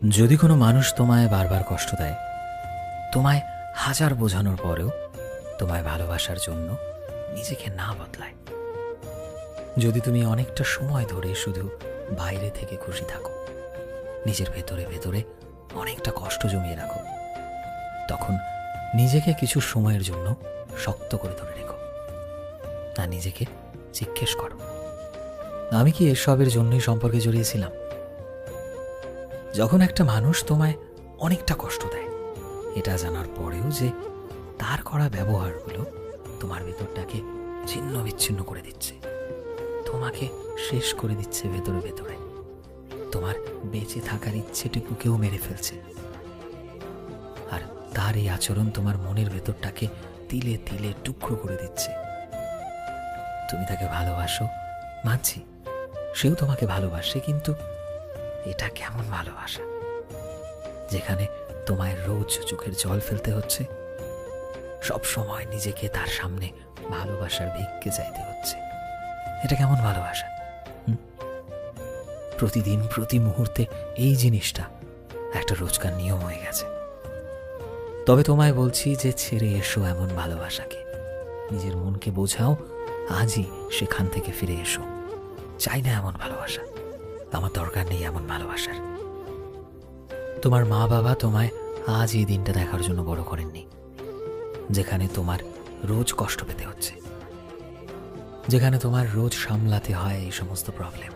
যদি কোনো মানুষ তোমায় বারবার কষ্ট দেয়, তোমায় হাজার বোঝানোর পরেও তোমায় ভালোবাসার জন্য নিজেকে না বদলায়, যদি তুমি অনেকটা সময় ধরে শুধু বাইরে থেকে খুশি থাকো, নিজের ভেতরে ভেতরে অনেকটা কষ্ট জমিয়ে রাখো, তখন নিজেকে কিছু সময়ের জন্য শক্ত করে ধরে রেখো আর নিজেকে জিজ্ঞেস করো, আমি কি এসবের জন্যই সম্পর্কে জড়িয়েছিলাম? যখন একটা মানুষ তোমায় অনেকটা কষ্ট দেয়, এটা জানার পরেও যে তার করা ব্যবহারগুলো তোমার ভেতরটাকে ছিন্ন বিচ্ছিন্ন করে দিচ্ছে, তোমাকে শেষ করে দিচ্ছে ভেতরে ভেতরে, তোমার বেঁচে থাকার ইচ্ছেটুকুকেও মেরে ফেলছে, আর তার এই আচরণ তোমার মনের ভেতরটাকে তিলে তিলে টুকরো করে দিচ্ছে। তুমি তাকে ভালোবাসো, মানছি, সেও তোমাকে ভালোবাসে, কিন্তু এটা কেমন ভালোবাসা যেখানে তোমায় রোজ চোখের জল ফেলতে হচ্ছে, সব সময় নিজেকে তার সামনে ভালোবাসার ভিক্ষে চাইতে হচ্ছে? এটা কেমন ভালোবাসা? প্রতিদিন প্রতি মুহূর্তে এই জিনিসটা একটা রোজকার নিয়ম হয়ে গেছে। তবে তোমায় বলছি যে ছেড়ে এসো এমন ভালোবাসাকে, নিজের মনকে বোঝাও, আজই সেখান থেকে ফিরে এসো। চাই না এমন ভালোবাসা, আমার দরকার নেই এমন ভালোবাসার। তোমার মা বাবা তোমায় আজ এই দিনটা দেখার জন্য বড় করেননি, যেখানে তোমার রোজ কষ্ট পেতে হচ্ছে, যেখানে তোমার রোজ সামলাতে হয় এই সমস্ত প্রবলেম,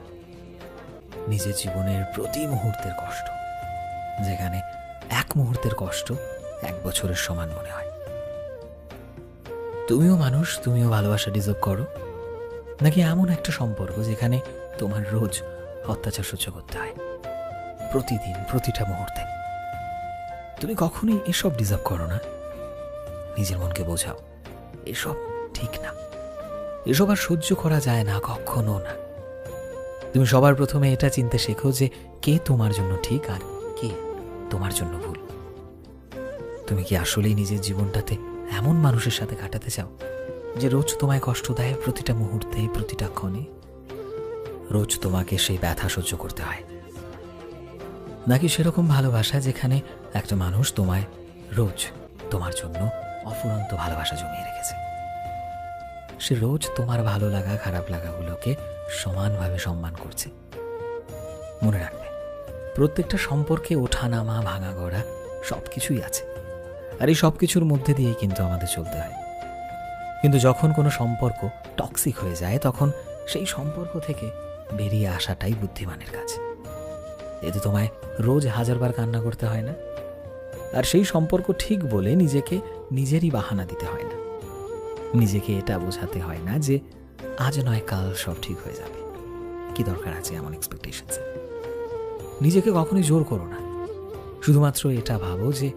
নিজের জীবনের প্রতি মুহূর্তের কষ্ট, যেখানে এক মুহূর্তের কষ্ট 1 বছরের সমান মনে হয়। তুমিও মানুষ, তুমিও ভালোবাসা ডিজার্ভ করো, নাকি এমন একটা সম্পর্ক যেখানে তোমার রোজ অত্যাচার সহ্য করতে হয়, প্রতিদিন প্রতিটা মুহূর্তে? তুমি কখনোই এসব ডিজার্ভ করো না। নিজের মনকে বোঝাও, এসব ঠিক না, এসব আর সহ্য করা যায় না, কখনো না। তুমি সবার প্রথমে এটা চিনতে শেখো যে কে তোমার জন্য ঠিক আর কে তোমার জন্য ভুল। তুমি কি আসলেই নিজের জীবনটাতে এমন মানুষের সাথে কাটাতে চাও যে রোজ তোমায় কষ্ট দেয় প্রতিটা মুহূর্তে, প্রতিটা ক্ষণে, রোজ তোমাকে সেই ব্যথা সহ্য করতে হয়? নাকি সেরকম ভালোবাসা যেখানে একটা মানুষ তোমায় রোজ তোমার জন্য অফুরন্ত ভালোবাসা জমিয়ে রেখেছে, সে রোজ তোমার ভালো লাগা খারাপ লাগাগুলোকে সমানভাবে সম্মান করছে? মনে রাখবে, প্রত্যেকটা সম্পর্কে ওঠা নামা ভাঙা গড়া সবকিছুই আছে, আর এই সবকিছুর মধ্যে দিয়েই কিন্তু আমাদের চলতে হয়। কিন্তু যখন কোনো সম্পর্ক টক্সিক হয়ে যায়, তখন সেই সম্পর্ক থেকে বেরিয়ে আসাটাই বুদ্ধিমানের কাজ। এতে তোমায় রোজ 1000 বার কান্না করতে হয় না, আর সেই সম্পর্ক ঠিক বলে নিজেকে নিজেরই বাহানা দিতে হয় না, নিজেকে এটা বোঝাতে হয় না যে আজ নয় কাল সব ঠিক হয়ে যাবে। কি দরকার আছে এমন এক্সপেকটেশনস? নিজেকে কখনোই জোর করো না, শুধুমাত্র এটা ভাবো যে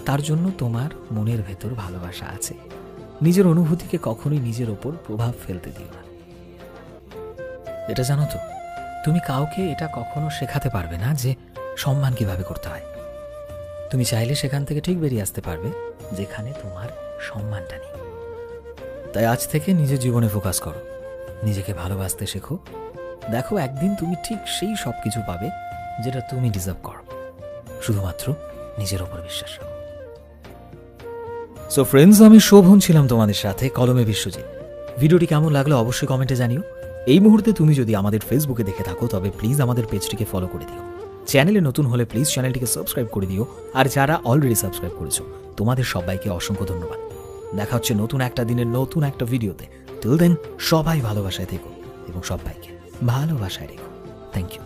তার জন্য তোমার মনের ভেতর ভালোবাসা আছে। নিজের অনুভূতিকে কখনোই নিজের ওপর প্রভাব ফেলতে দিও না। এটা জানো তো, তুমি কাউকে এটা কখনো শেখাতে পারবে না যে সম্মান কিভাবে করতে হয়। তুমি চাইলে সেখান থেকে ঠিক বেরিয়ে আসতে পারবে যেখানে তোমার সম্মানটা নেই। তাই আজ থেকে নিজের জীবনে ফোকাস করো, নিজেকে ভালোবাসতে শেখো। দেখো, একদিন তুমি ঠিক সেই সব কিছু পাবে যেটা তুমি ডিজার্ভ করো, শুধুমাত্র নিজের ওপর বিশ্বাস রাখো। সো ফ্রেন্ডস, আমি শোভন ছিলাম তোমাদের সাথে, কলমে বিশ্বজিৎ। ভিডিওটি কেমন লাগলো অবশ্যই কমেন্টে জানিও। এই মুহূর্তে তুমি যদি আমাদের ফেসবুকে দেখে থাকো, তবে প্লিজ আমাদের পেজটিকে ফলো করে দিও। চ্যানেলে নতুন হলে প্লিজ চ্যানেলটিকে সাবস্ক্রাইব করে দিও, আর যারা অলরেডি সাবস্ক্রাইব করেছো তোমাদের সবাইকে অসংখ্য ধন্যবাদ। দেখা হচ্ছে নতুন একটা দিনের নতুন একটা ভিডিওতে। টিল দেন, সবাই ভালোবাসায় থেকো এবং সবাইকে ভালোবাসায় রেখো। Thank you.